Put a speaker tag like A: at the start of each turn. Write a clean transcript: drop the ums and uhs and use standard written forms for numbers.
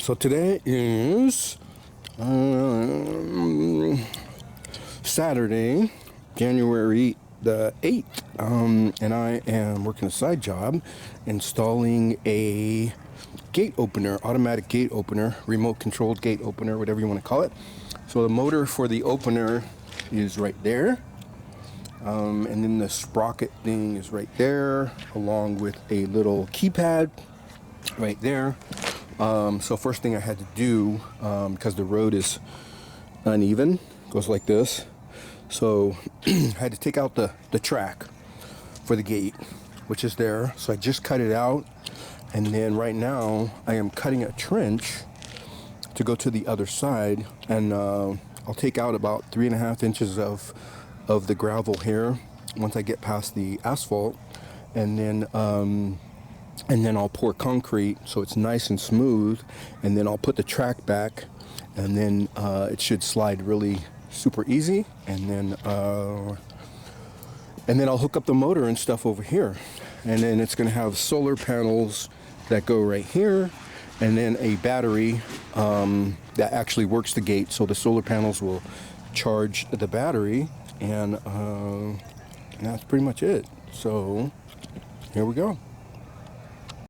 A: So today is Saturday, January the 8th, and I am working a side job installing a gate opener, automatic gate opener, remote controlled gate opener, whatever you want to call it. So the motor for the opener is right there, and then the sprocket thing is right there, along with a little keypad right there. So first thing I had to do, because the road is uneven, goes like this. So I had to take out the track for the gate, which is there. So I just cut it out. And then right now I am cutting a trench to go to the other side. And I'll take out about 3.5 inches of the gravel here once I get past the asphalt. And then I'll pour concrete so it's nice and smooth, and then I'll put the track back, and then it should slide really super easy, and then I'll hook up the motor and stuff over here, and then it's going to have solar panels that go right here, and then a battery that actually works the gate, so the solar panels will charge the battery, and that's pretty much it. So here we go.